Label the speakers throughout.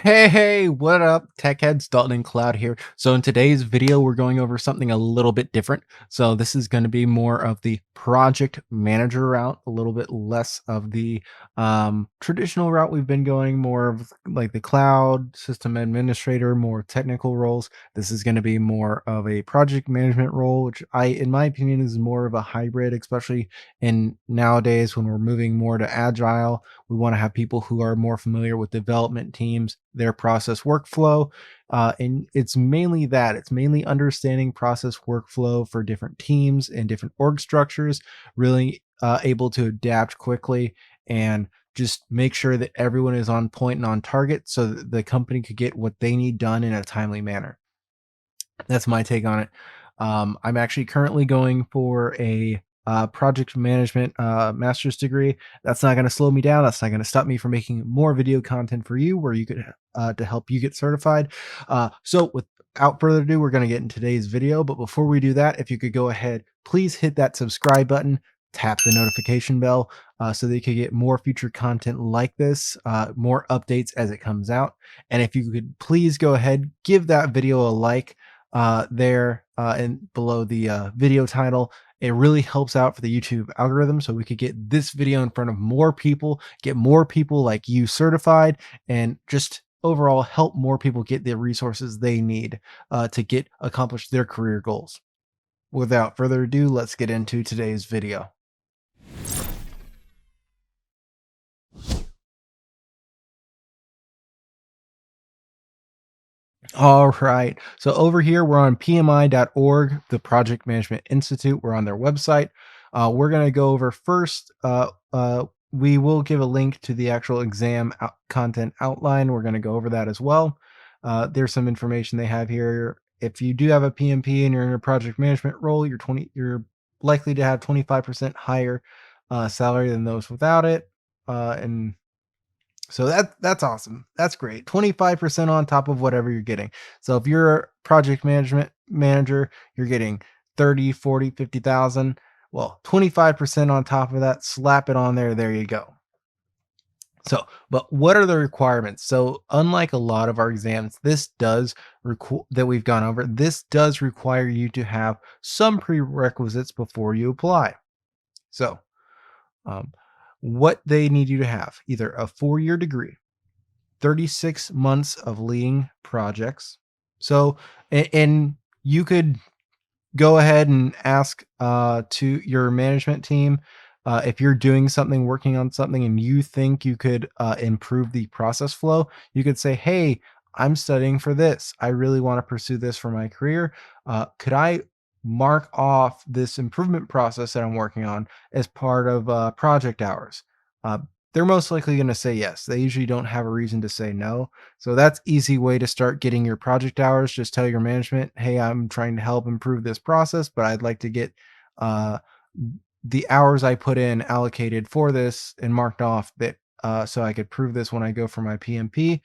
Speaker 1: Hey, what up, tech heads? Dalton and Cloud here. So in today's video, we're going over something a little bit different. So this is going to be more of the project manager route, a little bit less of the traditional route we've been going, more of like the cloud system administrator, more technical roles. This is going to be more of a project management role, which in my opinion, is more of a hybrid, especially in nowadays when we're moving more to agile. We want to have people who are more familiar with development teams, their process workflow. And it's mainly that. It's mainly understanding process workflow for different teams and different org structures, really able to adapt quickly and just make sure that everyone is on point and on target so that the company could get what they need done in a timely manner. That's my take on it. I'm actually currently going for a project management master's degree. That's not going to slow me down. That's not going to stop me from making more video content for you, where you could to help you get certified. So without further ado, we're going to get in today's video. But before we do that, if you could go ahead, please hit that subscribe button, tap the notification bell, so that you could get more future content like this, more updates as it comes out. And if you could please go ahead, give that video a like there and below the video title. It really helps out for the YouTube algorithm, so we could get this video in front of more people, get more people like you certified, and just overall help more people get the resources they need to get accomplish their career goals. Without further ado, let's get into today's video. All right. So over here, we're on PMI.org, the Project Management Institute. We're on their website. We're going to go over first. We will give a link to the actual content outline. We're going to go over that as well. There's some information they have here. If you do have a PMP and you're in a project management role, you're likely to have 25% higher salary than those without it. And so that's awesome. That's great. 25% on top of whatever you're getting. So if you're a project management manager, you're getting 30, 40, 50,000. Well, 25% on top of that, slap it on there. There you go. So, but what are the requirements? So, unlike a lot of our exams, this does that we've gone over, this does require you to have some prerequisites before you apply. So, um, what they need you to have either a 4-year degree, 36 months of leading projects. So, and you could go ahead and ask to your management team if you're doing something, working on something, and you think you could improve the process flow. You could say, "Hey, I'm studying for this. I really want to pursue this for my career. Could I mark off this improvement process that I'm working on as part of project hours?" Uh, they're most likely going to say yes. They usually don't have a reason to say no. So that's easy way to start getting your project hours. Just tell your management, "Hey, I'm trying to help improve this process, but I'd like to get uh, the hours I put in allocated for this and marked off that so I could prove this when I go for my PMP."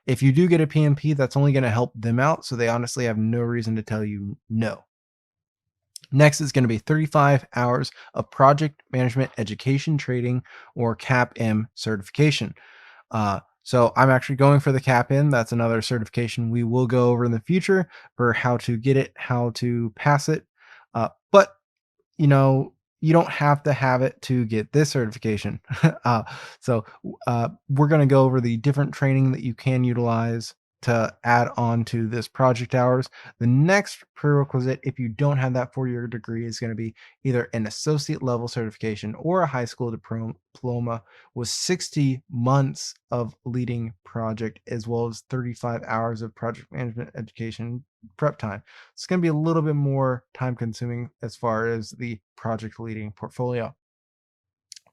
Speaker 1: If you do get a PMP, that's only going to help them out. So they honestly have no reason to tell you no. Next is going to be 35 hours of project management education training, or CAPM certification. So I'm actually going for the CAPM. That's another certification we will go over in the future for how to get it, how to pass it. But you don't have to have it to get this certification. So we're going to go over the different training that you can utilize to add on to this project hours. The next prerequisite, if you don't have that 4-year degree, is going to be either an associate level certification or a high school diploma with 60 months of leading project, as well as 35 hours of project management education prep time. It's going to be a little bit more time consuming as far as the project leading portfolio.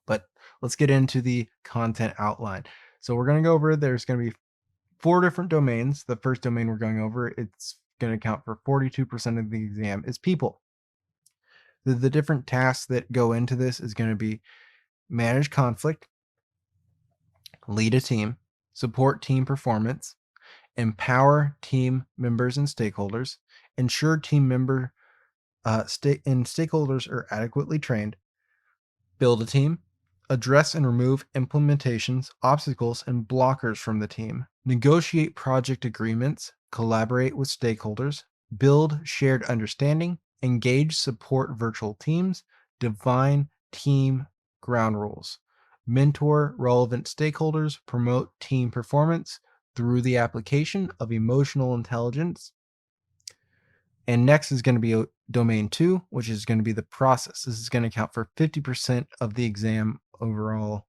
Speaker 1: But let's get into the content outline. So we're going to go over, there's going to be 4 different domains. The first domain we're going over, it's going to account for 42% of the exam, is people. The different tasks that go into this is going to be manage conflict, lead a team, support team performance, empower team members and stakeholders, ensure team member and stakeholders are adequately trained, build a team, address and remove implementations, obstacles, and blockers from the team, negotiate project agreements, collaborate with stakeholders, build shared understanding, engage support virtual teams, define team ground rules, mentor relevant stakeholders, promote team performance through the application of emotional intelligence. And next is going to be domain 2, which is going to be the process. This is going to account for 50% of the exam overall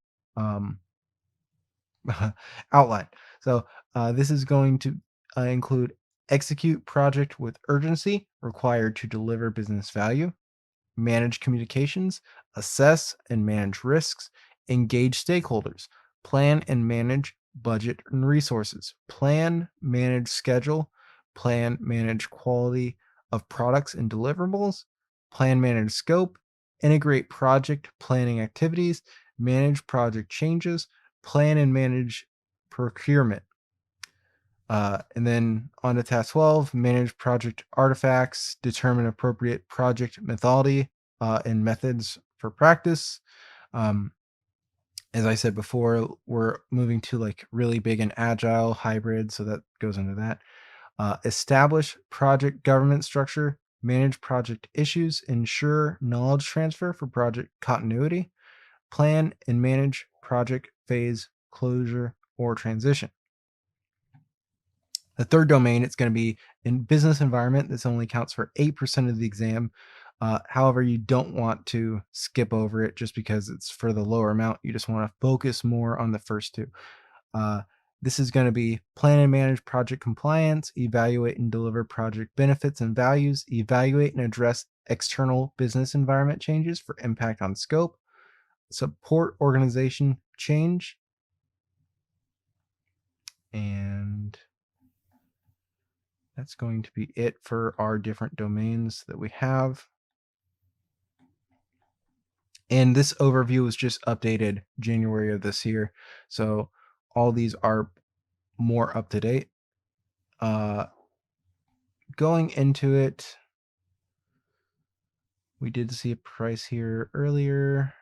Speaker 1: outline. So this is going to include execute project with urgency required to deliver business value, manage communications, assess and manage risks, engage stakeholders, plan and manage budget and resources, plan, manage schedule, plan, manage quality of products and deliverables, plan, manage scope, integrate project planning activities, manage project changes, plan and manage procurement. And then on to task 12, manage project artifacts, determine appropriate project methodology and methods for practice. As I said before, we're moving to like really big and agile hybrid, so that goes into that. Establish project governance structure, manage project issues, ensure knowledge transfer for project continuity, plan and manage project phase closure or transition. The third domain, it's going to be in business environment. This only counts for 8% of the exam. However, you don't want to skip over it just because it's for the lower amount. You just want to focus more on the first two. This is going to be plan and manage project compliance, evaluate and deliver project benefits and values, evaluate and address external business environment changes for impact on scope, support organization change, and that's going to be it for our different domains that we have. And this overview was just updated January of this year. So all these are more up to date. Going into it, we did see a price here earlier.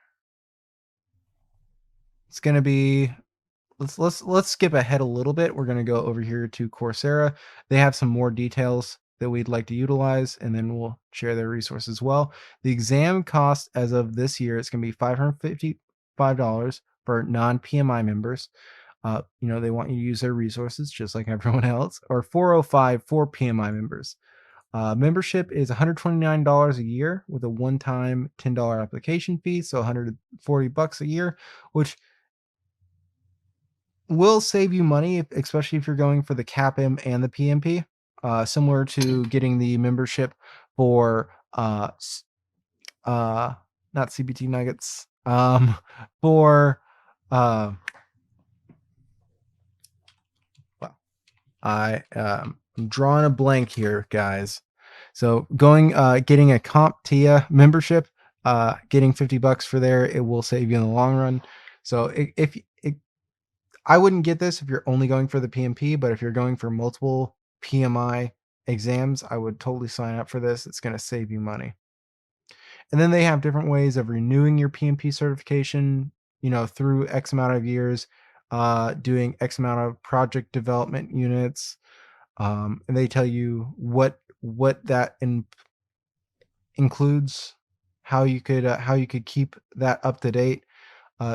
Speaker 1: It's going to be, let's skip ahead a little bit. We're going to go over here to Coursera. They have some more details that we'd like to utilize, and then we'll share their resources as well. The exam cost as of this year, it's going to be $555 for non-PMI members. They want you to use their resources just like everyone else, or $405 for PMI members. Membership is $129 a year with a one-time $10 application fee, so $140 a year, which will save you money, especially if you're going for the CAPM and the PMP. Similar to getting the membership for not CBT Nuggets, for I'm drawing a blank here, guys. So getting a CompTIA membership, getting $50 for there, it will save you in the long run. So I wouldn't get this if you're only going for the PMP, but if you're going for multiple PMI exams, I would totally sign up for this. It's going to save you money. And then they have different ways of renewing your PMP certification, through X amount of years, doing X amount of project development units. And they tell you what that includes, how you could keep that up to date,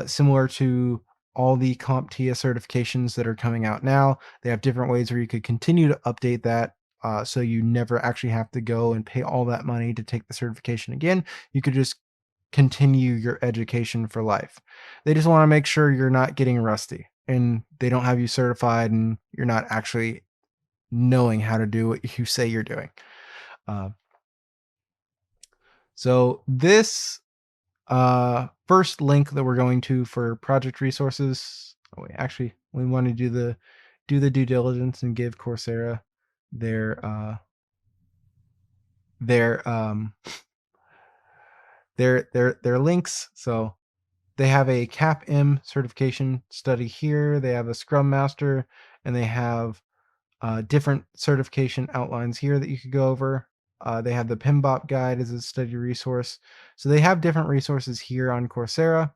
Speaker 1: similar to all the CompTIA certifications that are coming out now. They have different ways where you could continue to update that, so you never actually have to go and pay all that money to take the certification again. You could just continue your education for life. They just want to make sure you're not getting rusty and they don't have you certified and you're not actually knowing how to do what you say you're doing. So this first link that we're going to for project resources. We want to do the due diligence and give Coursera their links. So they have a CAPM certification study here. They have a Scrum Master, and they have different certification outlines here that you could go over. They have the PMBOK guide as a study resource. So they have different resources here on Coursera.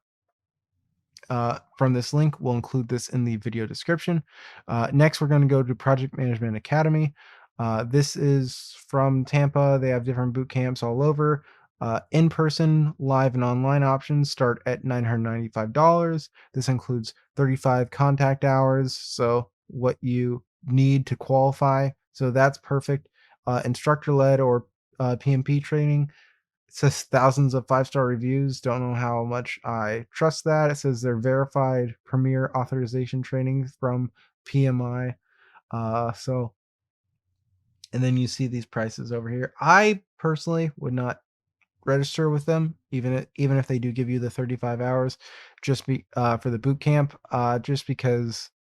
Speaker 1: from this link. We'll include this in the video description. Next, we're going to go to Project Management Academy. This is from Tampa. They have different boot camps all over. In-person, live, and online options start at $995. This includes 35 contact hours, so what you need to qualify. So that's perfect. Instructor-led or PMP training. It says thousands of 5-star reviews. Don't know how much I trust that. It says they're verified premier authorization training from PMI. So, and then you see these prices over here. I personally would not register with them, even if they do give you the 35 hours, just for the boot camp, just because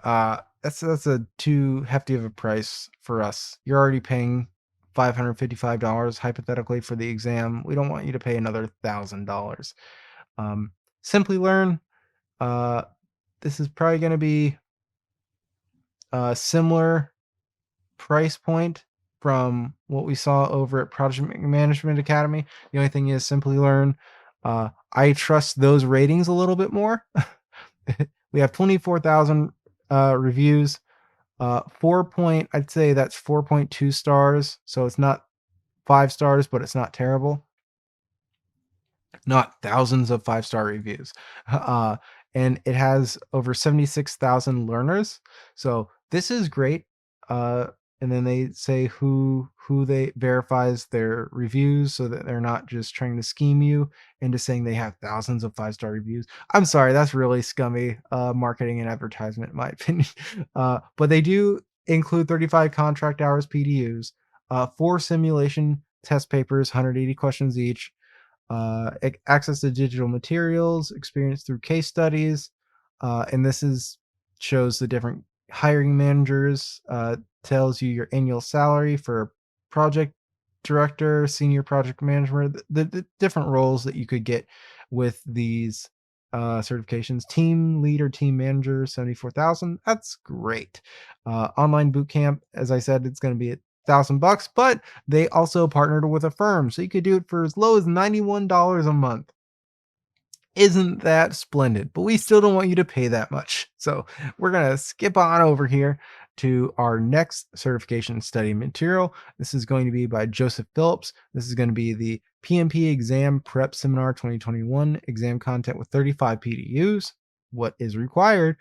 Speaker 1: that's a too hefty of a price for us. You're already paying $555 hypothetically for the exam. We don't want you to pay another $1,000. Simply Learn. This is probably going to be a similar price point from what we saw over at Project Management Academy. The only thing is Simply Learn. I trust those ratings a little bit more. We have 24,000 reviews. I'd say that's 4.2 stars. So it's not 5 stars, but it's not terrible. Not thousands of 5-star reviews. And it has over 76,000 learners. So this is great. And then they say who they verifies their reviews so that they're not just trying to scheme you into saying they have thousands of 5-star reviews. I'm sorry, that's really scummy marketing and advertisement in my opinion. But they do include 35 contract hours PDUs, 4 simulation test papers, 180 questions each, access to digital materials, experience through case studies, and shows the different hiring managers, tells you your annual salary for project director, senior project manager, the different roles that you could get with these certifications. Team leader, team manager, 74,000. That's great. Online boot camp, as I said, it's going to be $1,000, but they also partnered with a firm, so you could do it for as low as $91 a month. Isn't that splendid? But we still don't want you to pay that much. So we're going to skip on over here to our next certification study material. This is going to be by Joseph Phillips. This is going to be the PMP Exam Prep Seminar 2021 exam content with 35 PDUs. What is required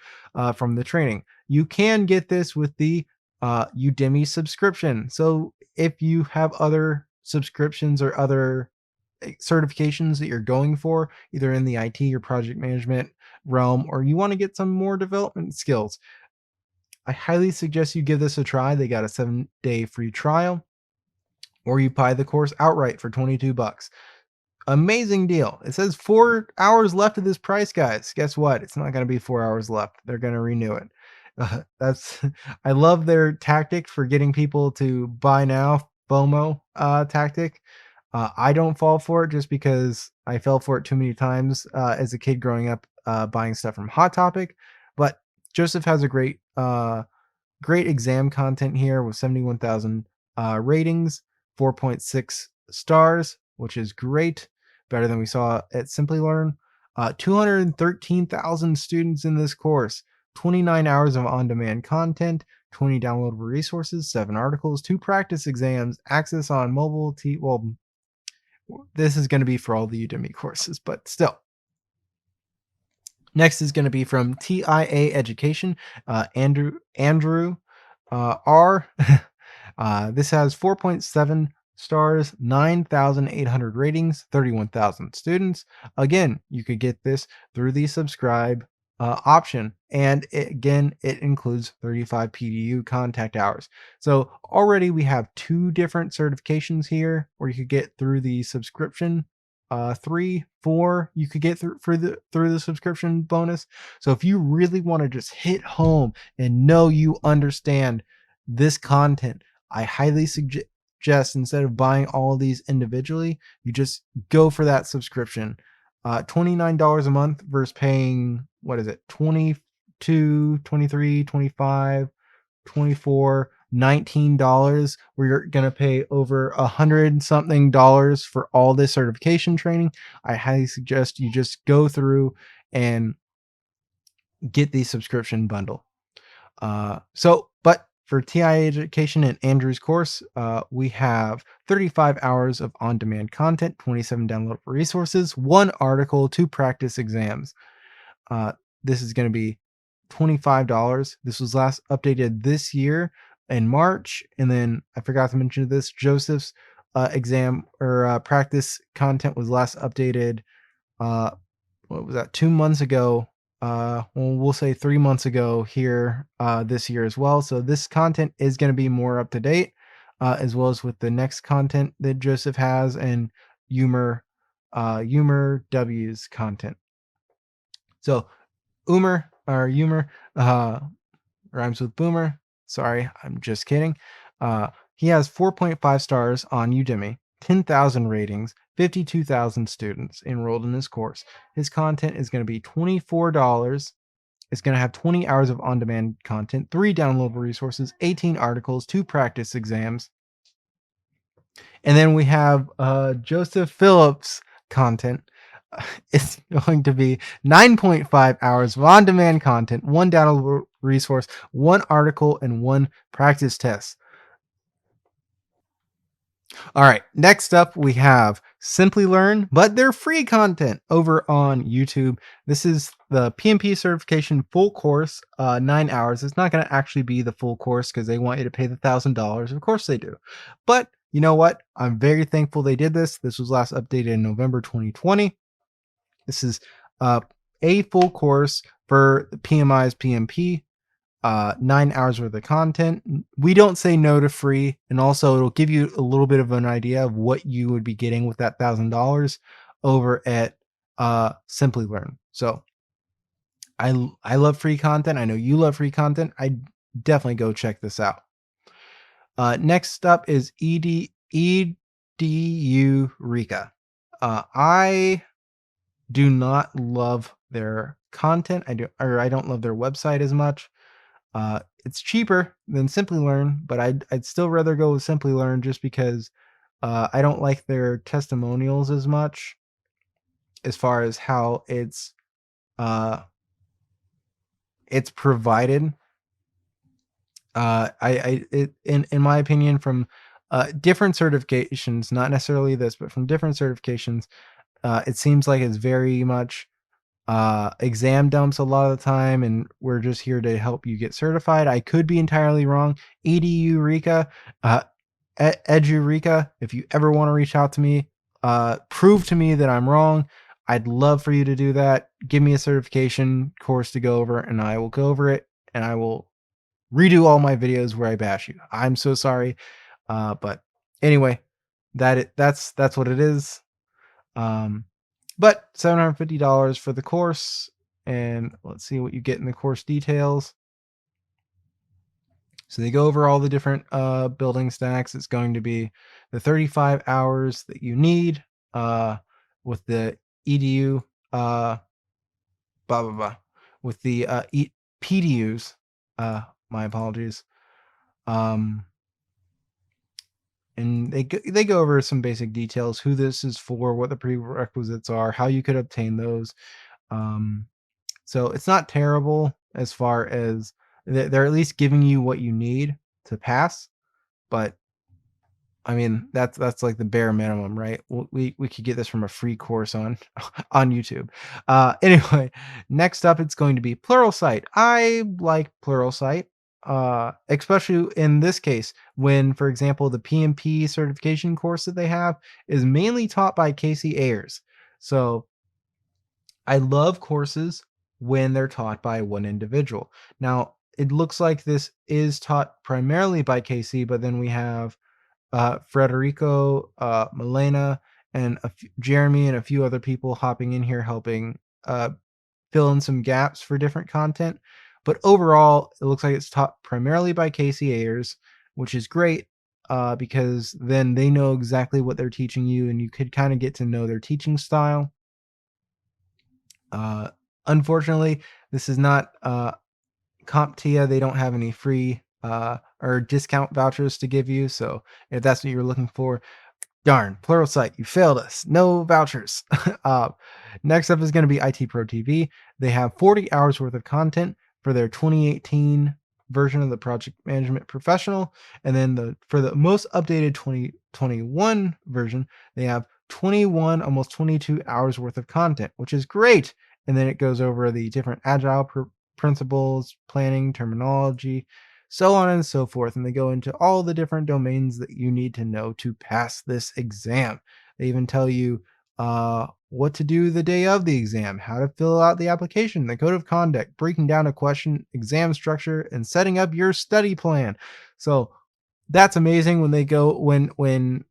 Speaker 1: from the training? You can get this with the Udemy subscription. So if you have other subscriptions or other certifications that you're going for, either in the IT or project management realm, or you want to get some more development skills, I highly suggest you give this a try. They got a 7-day free trial, or you buy the course outright for $22. Amazing deal. It says 4 hours left of this price, guys. Guess what? It's not going to be 4 hours left. They're going to renew it. I love their tactic for getting people to buy now, FOMO tactic. I don't fall for it just because I fell for it too many times as a kid growing up buying stuff from Hot Topic. But Joseph has a great exam content here with 71,000 ratings, 4.6 stars, which is great, better than we saw at Simply Learn. 213,000 students in this course, 29 hours of on-demand content, 20 downloadable resources, 7 articles, 2 practice exams, access on mobile. This is going to be for all the Udemy courses, but still. Next is going to be from TIA Education, Andrew R. This has 4.7 stars, 9,800 ratings, 31,000 students. Again, you could get this through the subscribe option, and it includes 35 PDU contact hours. So already we have 2 different certifications here where you could get through the subscription. 3, 4 you could get through the subscription bonus. So if you really want to just hit home and know you understand this content, I highly suggest instead of buying all of these individually, you just go for that subscription. $29 a month versus paying, what is it, 22, 23, 25, 24. $19, where you're going to pay over $100 something for all this certification training. I highly suggest you just go through and get the subscription bundle. But for TI Education and Andrew's course, we have 35 hours of on-demand content, 27 downloadable resources, 1 article, 2 practice exams. This is going to be $25. This was last updated this year in March. And then I forgot to mention this, Joseph's exam or practice content was last updated, what was that, 2 months ago? Well, we'll say 3 months ago here this year as well. So this content is going to be more up to date, as well as with the next content that Joseph has and Humor W's content. So Humor rhymes with boomer. Sorry, I'm just kidding. He has 4.5 stars on Udemy, 10,000 ratings, 52,000 students enrolled in his course. His content is going to be $24. It's going to have 20 hours of on-demand content, 3 downloadable resources, 18 articles, 2 practice exams. And then we have Joseph Phillips content. It's going to be 9.5 hours of on-demand content, 1 downloadable resource, 1 article, and 1 practice test. All right, next up we have Simply Learn, but they're free content over on YouTube. This is the PMP certification full course, 9 hours. It's not going to actually be the full course because they want you to pay the $1,000. Of course they do. But you know what? I'm very thankful they did this. This was last updated in November 2020. This is a full course for the PMI's PMP. 9 hours worth of content. We don't say no to free, and also it'll give you a little bit of an idea of what you would be getting with that $1,000 over at Simply Learn. So I love free content. I know you love free content. I definitely go check this out. Next up is EDU Rika. I do not love their content. I don't love their website as much. It's cheaper than Simply Learn, but I'd still rather go with Simply Learn just because I don't like their testimonials as much, as far as how it's provided. In my opinion, from different certifications, not necessarily this, but from different certifications, it seems like it's very much exam dumps a lot of the time, and we're just here to help you get certified. I could be entirely wrong. EDU Rika, Edu Rika, if you ever want to reach out to me, prove to me that I'm wrong. I'd love for you to do that. Give me a certification course to go over, and I will go over it, and I will redo all my videos where I bash you. I'm so sorry. But anyway, that's what it is. But $750 for the course, and let's see what you get in the course details. So they go over all the different building stacks. It's going to be the 35 hours that you need with the EDU with the PDUs. My apologies. And they go over some basic details, who this is for, what the prerequisites are, how you could obtain those. So it's not terrible as far as they're at least giving you what you need to pass. But I mean, that's like the bare minimum, right? We could get this from a free course on on YouTube. Anyway, next up, it's going to be Pluralsight. I like Pluralsight, especially in this case when, for example, the PMP certification course that they have is mainly taught by Casey Ayers. So I love courses when they're taught by one individual. Now, it looks like this is taught primarily by Casey, but then we have Frederico, Milena, and Jeremy, and a few other people hopping in here helping fill in some gaps for different content. But overall, it looks like it's taught primarily by Casey Ayers, which is great because then they know exactly what they're teaching you, and you could kind of get to know their teaching style. Unfortunately, this is not CompTIA. They don't have any free or discount vouchers to give you. So if that's what you're looking for, darn, Pluralsight, you failed us. No vouchers. uh, Next up is going to be IT Pro TV. They have 40 hours worth of content for their 2018 version of the Project Management Professional, and then for the most updated 2021 version, they have 21, almost 22 hours worth of content, which is great. And then it goes over the different agile principles, planning, terminology, so on and so forth. And they go into all the different domains that you need to know to pass this exam. They even tell you what to do the day of the exam, how to fill out the application, the code of conduct, breaking down a question, exam structure, and setting up your study plan. So that's amazing when they go when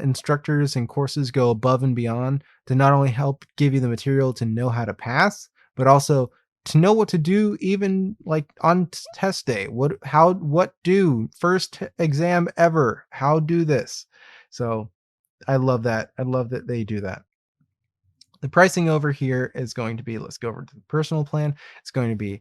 Speaker 1: instructors and courses go above and beyond to not only help give you the material to know how to pass, but also to know what to do even like on test day. What do first exam ever, how do this. So I love that. I love that they do that. The pricing over here is going to be, let's go over to the personal plan. It's going to be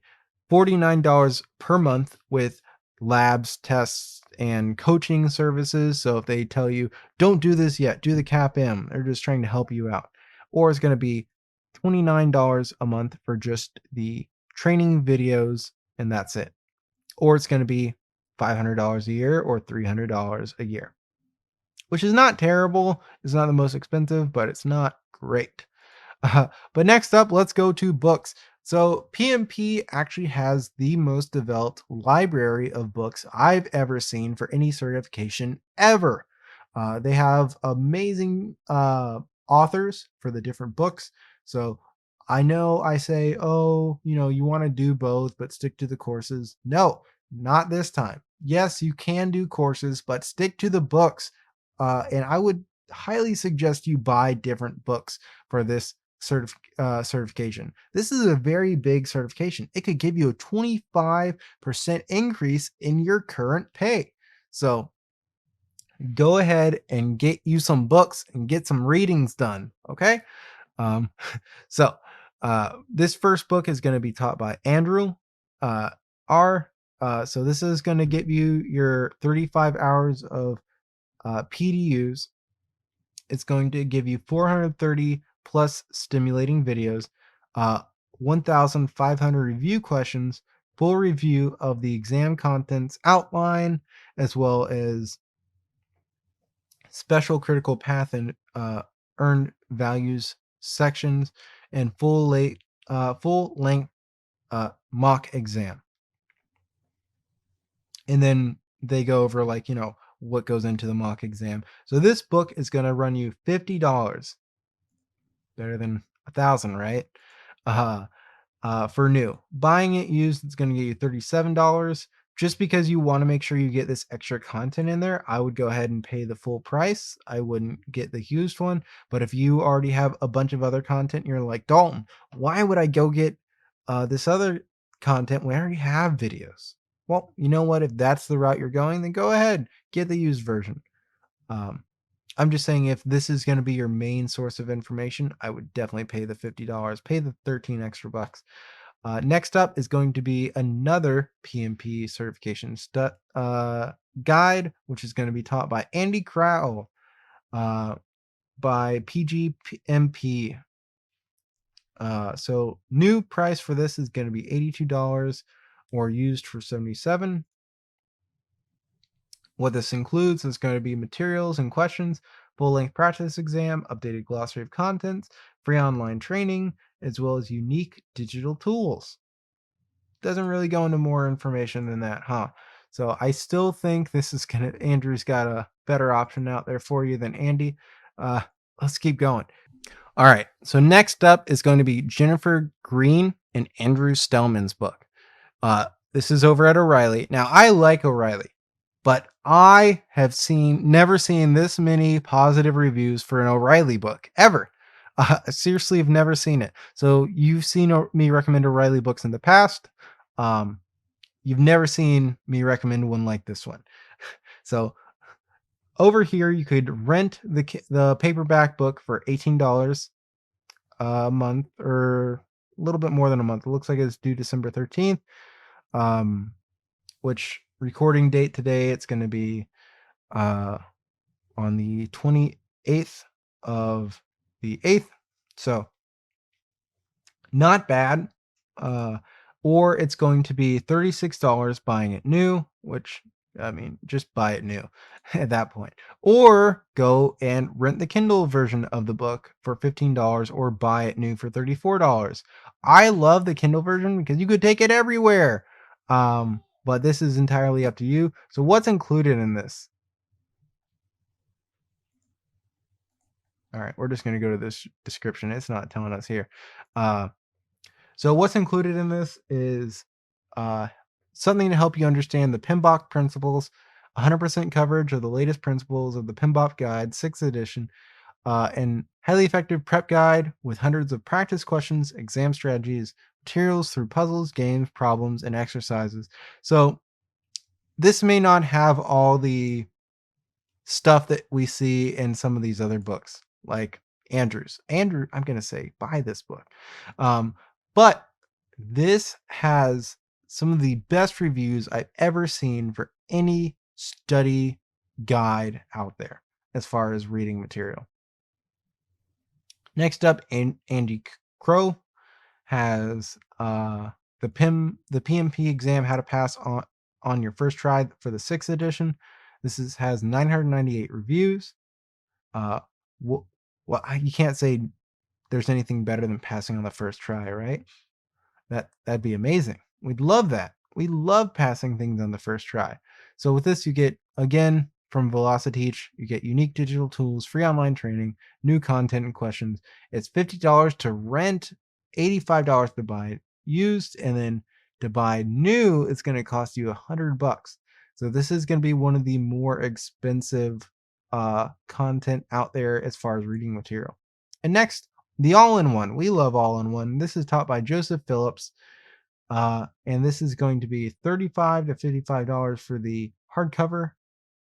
Speaker 1: $49 per month with labs, tests, and coaching services. So if they tell you, don't do this yet, do the CAPM, they're just trying to help you out. Or it's going to be $29 a month for just the training videos, and that's it. Or it's going to be $500 a year or $300 a year, which is not terrible. It's not the most expensive, but it's not great. But next up, let's go to books. So PMP actually has the most developed library of books I've ever seen for any certification ever. They have amazing authors for the different books. So I know I say, oh, you want to do both, but stick to the courses. No, not this time. Yes, you can do courses, but stick to the books. And I would highly suggest you buy different books for this certification. This is a very big certification. It could give you a 25% increase in your current pay. So go ahead and get you some books and get some readings done. Okay. Um, so this first book is going to be taught by Andrew R. So this is going to give you your 35 hours of PDUs. It's going to give you 430 plus stimulating videos, 1,500 review questions, full review of the exam contents outline, as well as special critical path and earned values sections, and full length mock exam. And then they go over what goes into the mock exam. So this book is going to run you $50. Better than 1,000, right? For new. Buying it used, it's going to get you $37. Just because you want to make sure you get this extra content in there, I would go ahead and pay the full price. I wouldn't get the used one. But if you already have a bunch of other content, you're like, Dalton, why would I go get this other content when I already have videos? Well, you know what? If that's the route you're going, then go ahead, get the used version. I'm just saying if this is going to be your main source of information, I would definitely pay the $50, pay the 13 extra bucks. Next up is going to be another PMP certification guide, which is going to be taught by Andy Crowe by PGMP. So new price for this is going to be $82 or used for $77. What this includes is going to be materials and questions, full-length practice exam, updated glossary of contents, free online training, as well as unique digital tools. Doesn't really go into more information than that, huh? So I still think this is Andrew's got a better option out there for you than Andy. Let's keep going. All right. So next up is going to be Jennifer Green and Andrew Stellman's book. This is over at O'Reilly. Now I like O'Reilly, but I have never seen this many positive reviews for an O'Reilly book ever. Seriously, I've never seen it. So you've seen me recommend O'Reilly books in the past. You've never seen me recommend one like this one. So over here, you could rent the paperback book for $18 a month, or a little bit more than a month. It looks like it's due December 13th, which recording date today, it's going to be on the 28th of the 8th. So not bad. Or it's going to be $36 buying it new, which I mean, just buy it new at that point. Or go and rent the Kindle version of the book for $15 or buy it new for $34. I love the Kindle version because you could take it everywhere. But this is entirely up to you. So what's included in this? All right, we're just going to go to this description. It's not telling us here. So what's included in this is uh, something to help you understand the PMBOK principles, 100% coverage of the latest principles of the PMBOK guide, 6th edition, and highly effective prep guide with hundreds of practice questions, exam strategies, materials through puzzles, games, problems, and exercises. So this may not have all the stuff that we see in some of these other books, like Andrew's. Andrew, I'm going to say buy this book. But this has some of the best reviews I've ever seen for any study guide out there as far as reading material. Next up, Andy Crowe has the PMP exam, how to pass on your first try for the 6th edition. This has 998 reviews. Well, you can't say there's anything better than passing on the first try, right? That'd be amazing. We'd love that. We love passing things on the first try. So with this, you get, again, from Velociteach, you get unique digital tools, free online training, new content and questions. It's $50 to rent, $85 to buy it used, and then to buy new, it's going to cost you $100. So this is going to be one of the more expensive content out there as far as reading material. And next, the all-in-one. We love all-in-one. This is taught by Joseph Phillips. And this is going to be $35 to $55 for the hardcover,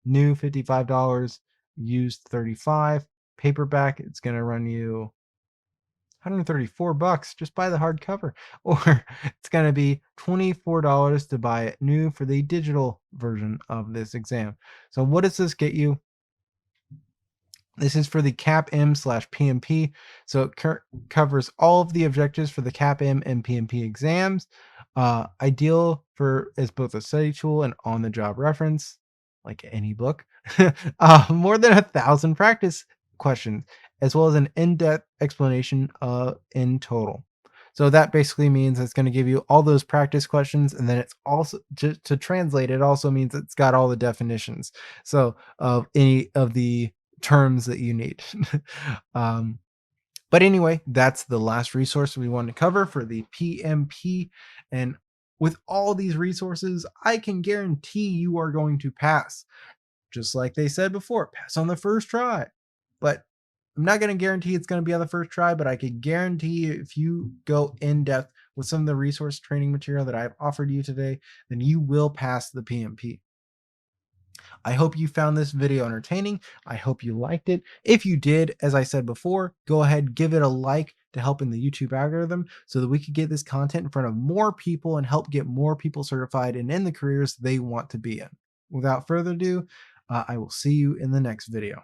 Speaker 1: new $55, used $35. Paperback, it's going to run you $134. Just buy the hardcover. Or it's going to be $24 to buy it new for the digital version of this exam. So what does this get you? This is for the CAPM/PMP. So it covers all of the objectives for the CAPM and PMP exams. Ideal for as both a study tool and on-the-job reference, like any book. More than 1,000 practice questions, as well as an in-depth explanation in total. So that basically means it's going to give you all those practice questions, and then it's also to translate. It also means it's got all the definitions. So of any of the terms that you need. But anyway, that's the last resource we want to cover for the PMP. And with all these resources, I can guarantee you are going to pass. Just like they said before, pass on the first try. But I'm not going to guarantee it's going to be on the first try, but I could guarantee you if you go in depth with some of the resource training material that I've offered you today, then you will pass the PMP. I hope you found this video entertaining. I hope you liked it. If you did, as I said before, go ahead, give it a like to help in the YouTube algorithm so that we could get this content in front of more people and help get more people certified and in the careers they want to be in. Without further ado, I will see you in the next video.